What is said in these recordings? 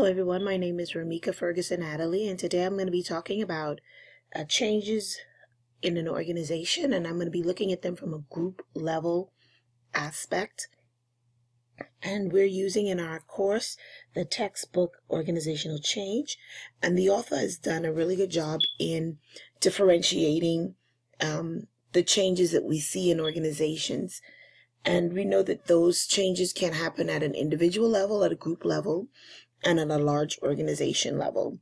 Hello everyone, my name is Ramika Ferguson-Adderley, and today I'm going to be talking about changes in an organization, and I'm going to be looking at them from a group level aspect. And we're using in our course the textbook Organizational Change, and the author has done a really good job in differentiating the changes that we see in organizations. And we know that those changes can happen at an individual level, at a group level, and at a large organization level.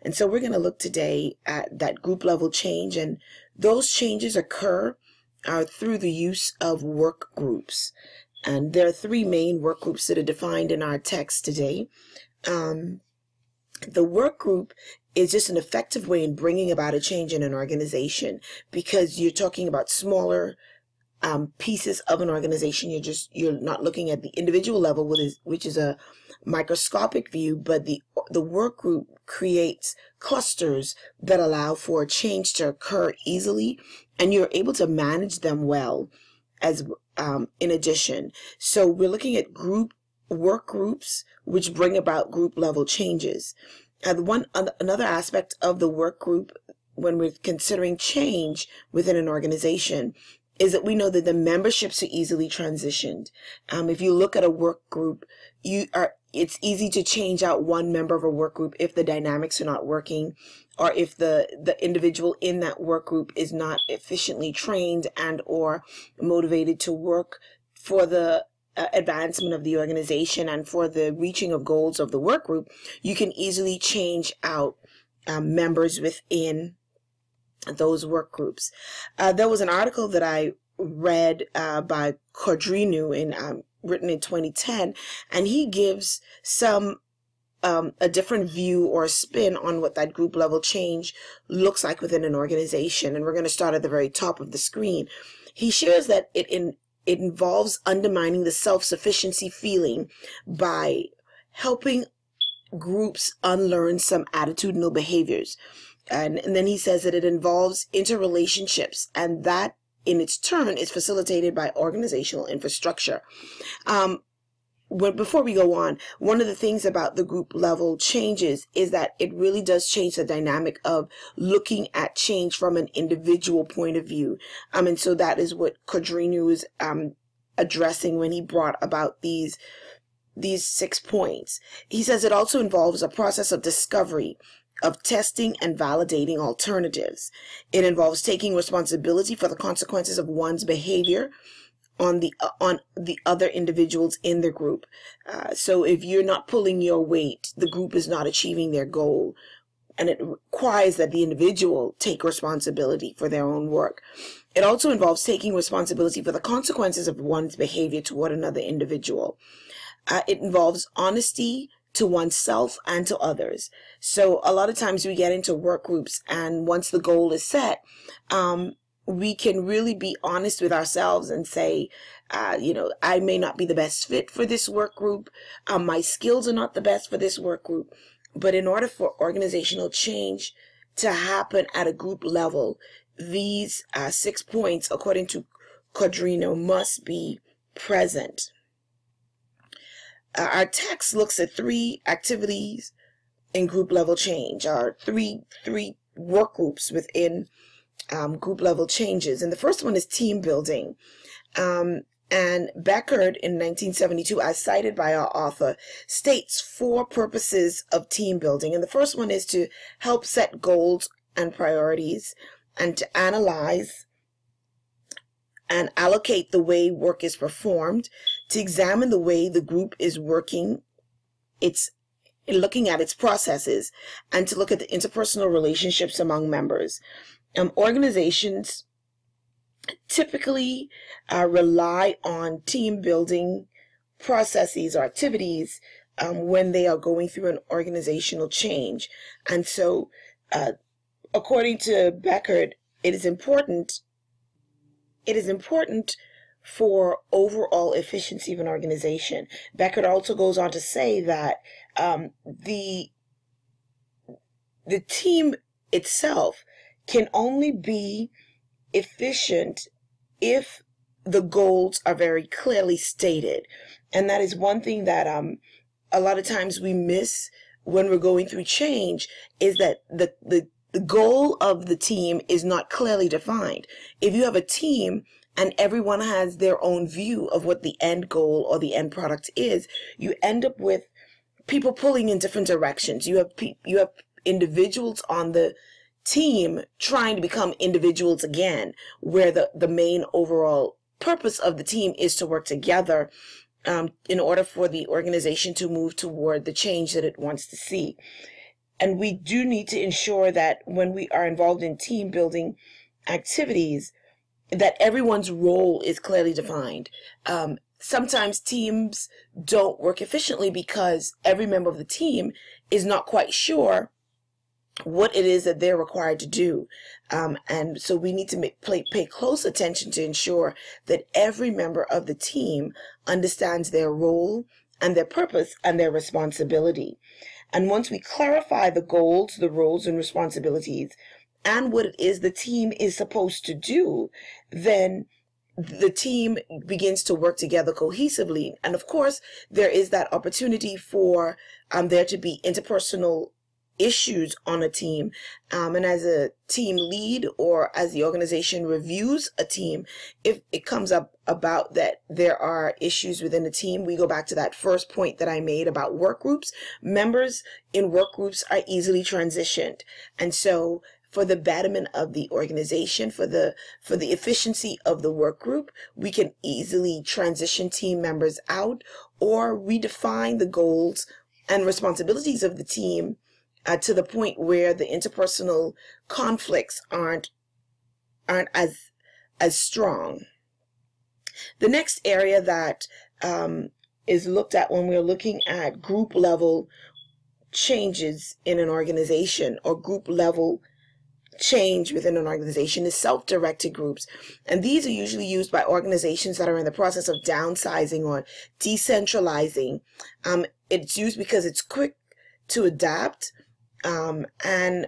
And so we're going to look today at that group level change, and those changes occur through the use of work groups. And there are three main work groups that are defined in our text today. The work group is just an effective way in bringing about a change in an organization, because you're talking about smaller pieces of an organization. You're not looking at the individual level, which is a microscopic view, but the work group creates clusters that allow for change to occur easily, and you're able to manage them well as in addition. So we're looking at work groups which bring about group level changes. Another aspect of the work group when we're considering change within an organization is that we know that the memberships are easily transitioned. If you look at a work group, it's easy to change out one member of a work group if the dynamics are not working, or if the individual in that work group is not efficiently trained and or motivated to work for the advancement of the organization and for the reaching of goals of the work group. You can easily change out members within those work groups. There was an article that I read by Codrinu written in 2010, and he gives a different view or spin on what that group level change looks like within an organization. And we're going to start at the very top of the screen. He shares that it involves undermining the self-sufficiency feeling by helping groups unlearn some attitudinal behaviors. And then he says that it involves interrelationships, and that in its turn is facilitated by organizational infrastructure. Before we go on, one of the things about the group level changes is that it really does change the dynamic of looking at change from an individual point of view. And so that is what Codrinu is addressing when he brought about these 6 points. He says it also involves a process of discovery, of testing and validating alternatives. It involves taking responsibility for the consequences of one's behavior on the other individuals in the group. So if you're not pulling your weight, the group is not achieving their goal, and it requires that the individual take responsibility for their own work. It also involves taking responsibility for the consequences of one's behavior toward another individual. It involves honesty to oneself and to others. So a lot of times we get into work groups, and once the goal is set, we can really be honest with ourselves and say, I may not be the best fit for this work group. My skills are not the best for this work group. But in order for organizational change to happen at a group level, these 6 points, according to Codrinu, must be present. Our text looks at 3 activities in group level change, or three work groups within group level changes. And the first one is team building. And Beckard in 1972, as cited by our author, states 4 purposes of team building. And the first one is to help set goals and priorities, and to analyze and allocate the way work is performed, to examine the way the group is working, looking at its processes, and to look at the interpersonal relationships among members. Organizations typically rely on team building processes or activities when they are going through an organizational change. And so, according to Beckard, it is important for overall efficiency of an organization. Beckard also goes on to say that the team itself can only be efficient if the goals are very clearly stated. And that is one thing that a lot of times we miss when we're going through change is that the goal of the team is not clearly defined. If you have a team and everyone has their own view of what the end goal or the end product is, you end up with people pulling in different directions. You have individuals on the team trying to become individuals again, where the main overall purpose of the team is to work together in order for the organization to move toward the change that it wants to see. And we do need to ensure that when we are involved in team building activities, that everyone's role is clearly defined. Sometimes teams don't work efficiently because every member of the team is not quite sure what it is that they're required to do. And so we need to pay close attention to ensure that every member of the team understands their role and their purpose and their responsibility. And once we clarify the goals, the roles and responsibilities, and what it is the team is supposed to do, then the team begins to work together cohesively. And of course, there is that opportunity for there to be interpersonal issues on a team. And as a team lead, or as the organization reviews a team, if it comes up about that there are issues within the team, we go back to that first point that I made about work groups. Members in work groups are easily transitioned. And so for the betterment of the organization, for the efficiency of the work group, we can easily transition team members out or redefine the goals and responsibilities of the team to the point where the interpersonal conflicts aren't as strong. The next area that is looked at when we're looking at group level changes in an organization, or group level change within an organization, is self-directed groups. And these are usually used by organizations that are in the process of downsizing or decentralizing. It's used because it's quick to adapt, and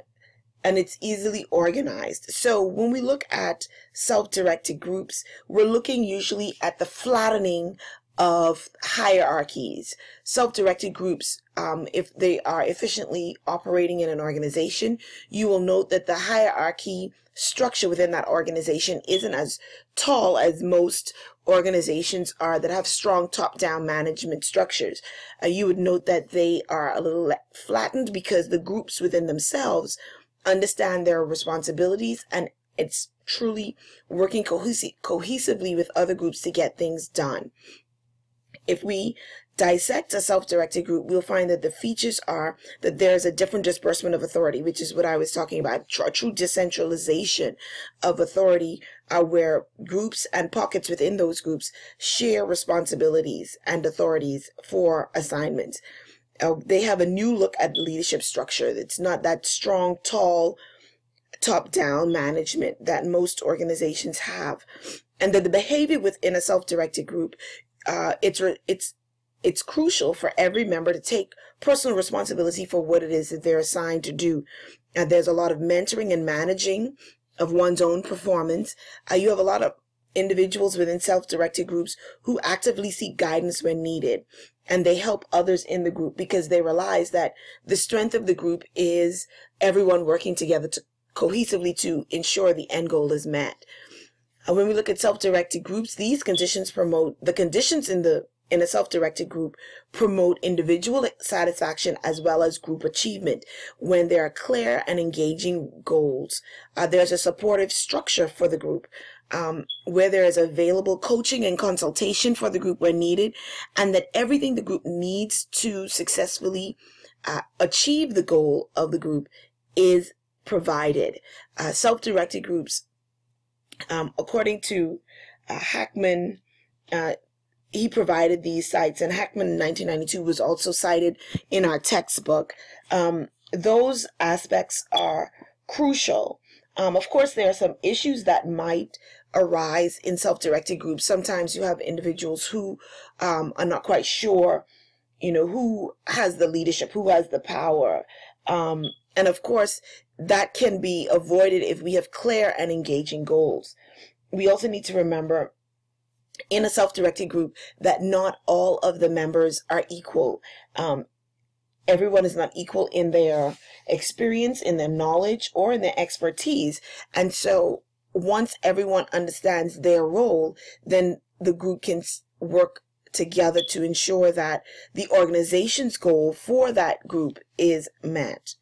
it's easily organized. So when we look at self-directed groups, we're looking usually at the flattening of hierarchies. Self-directed groups, if they are efficiently operating in an organization, you will note that the hierarchy structure within that organization isn't as tall as most organizations are that have strong top-down management structures. You would note that they are a little flattened because the groups within themselves understand their responsibilities, and it's truly working cohesively with other groups to get things done. If we dissect a self-directed group, we'll find that the features are that there's a different disbursement of authority, which is what I was talking about, a true decentralization of authority, where groups and pockets within those groups share responsibilities and authorities for assignments. They have a new look at leadership structure. It's not that strong, tall, top-down management that most organizations have. And that the behavior within a self-directed group, it's crucial for every member to take personal responsibility for what it is that they're assigned to do. And there's a lot of mentoring and managing of one's own performance. You have a lot of individuals within self-directed groups who actively seek guidance when needed. And they help others in the group because they realize that the strength of the group is everyone working together cohesively to ensure the end goal is met. When we look at self-directed groups, these conditions promote the conditions in a self-directed group promote individual satisfaction as well as group achievement. When there are clear and engaging goals, there's a supportive structure for the group, where there is available coaching and consultation for the group when needed, and that everything the group needs to successfully achieve the goal of the group is provided. Self-directed groups, according to Hackman, he provided these sites, and Hackman in 1992 was also cited in our textbook. Those aspects are crucial. Of course, there are some issues that might arise in self-directed groups. Sometimes you have individuals who are not quite sure, who has the leadership, who has the power. And of course, that can be avoided if we have clear and engaging goals. We also need to remember in a self-directed group that not all of the members are equal. everyone is not equal in their experience, in their knowledge, or in their expertise. And so once everyone understands their role, then the group can work together to ensure that the organization's goal for that group is met.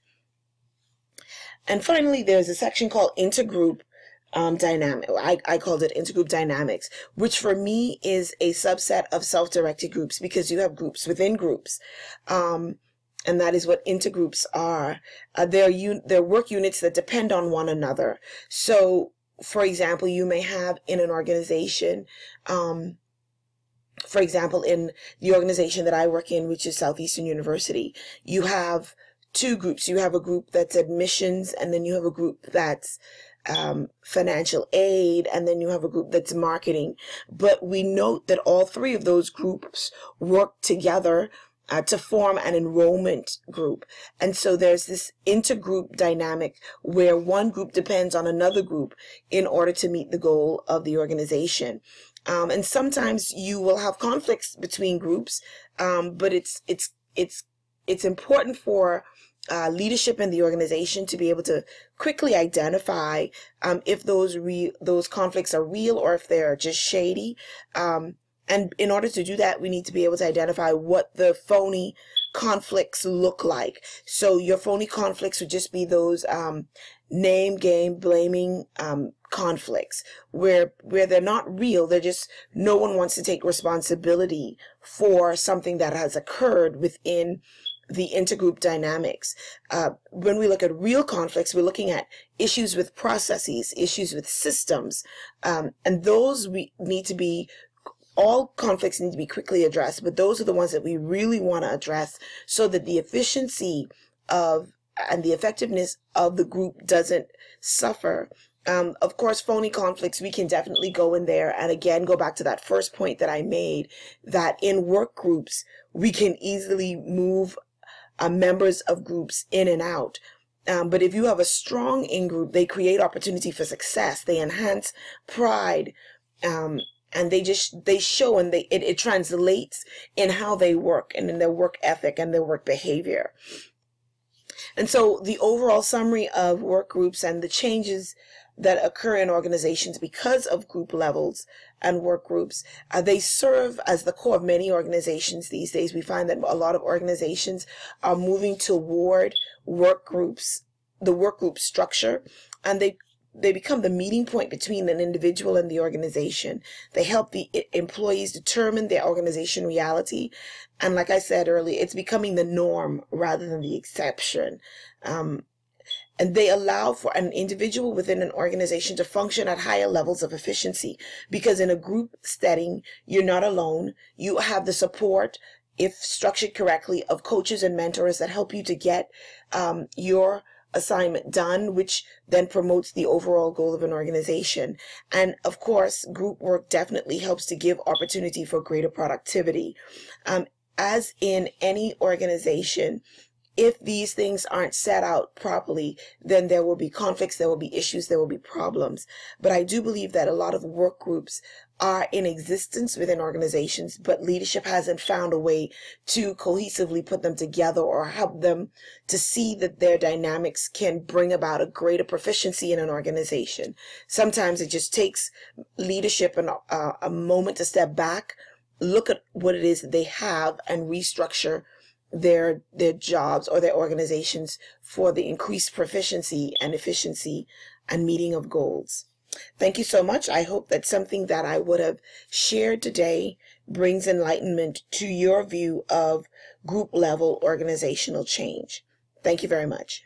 And finally, there's a section called intergroup dynamic. I called it intergroup dynamics, which for me is a subset of self-directed groups, because you have groups within groups. And that is what intergroups are. They're work units that depend on one another. So, for example, you may have in an organization, for example, in the organization that I work in, which is Southeastern University, you have two groups. You have a group that's admissions, and then you have a group that's financial aid, and then you have a group that's marketing. But we note that all three of those groups work together to form an enrollment group. And so there's this intergroup dynamic where one group depends on another group in order to meet the goal of the organization. And sometimes you will have conflicts between groups, but it's important for leadership in the organization to be able to quickly identify if those conflicts are real or if they're just shady. And in order to do that, we need to be able to identify what the phony conflicts look like. So your phony conflicts would just be those name, game, blaming conflicts where they're not real. They're just, no one wants to take responsibility for something that has occurred within the intergroup dynamics. When we look at real conflicts, we're looking at issues with processes, issues with systems, and those all conflicts need to be quickly addressed, but those are the ones that we really want to address so that the efficiency and the effectiveness of the group doesn't suffer. Of course, phony conflicts, we can definitely go in there and again go back to that first point that I made, that in work groups, we can easily move members of groups in and out. But if you have a strong in-group, they create opportunity for success. They enhance pride, and they show, and it translates in how they work and in their work ethic and their work behavior. And so the overall summary of work groups and the changes that occur in organizations because of group levels and work groups, they serve as the core of many organizations these days. We find that a lot of organizations are moving toward work groups, the work group structure, and they become the meeting point between an individual and the organization. They help the employees determine their organization reality. And like I said earlier, it's becoming the norm rather than the exception. And they allow for an individual within an organization to function at higher levels of efficiency, because in a group setting, you're not alone. You have the support, if structured correctly, of coaches and mentors that help you to get your assignment done, which then promotes the overall goal of an organization. And of course, group work definitely helps to give opportunity for greater productivity. As in any organization, if these things aren't set out properly, then there will be conflicts, there will be issues, there will be problems. But I do believe that a lot of work groups are in existence within organizations, but leadership hasn't found a way to cohesively put them together or help them to see that their dynamics can bring about a greater proficiency in an organization. Sometimes it just takes leadership and a moment to step back, look at what it is that they have, and restructure their jobs or their organizations for the increased proficiency and efficiency and meeting of goals. Thank you so much. I hope that something that I would have shared today brings enlightenment to your view of group level organizational change. Thank you very much.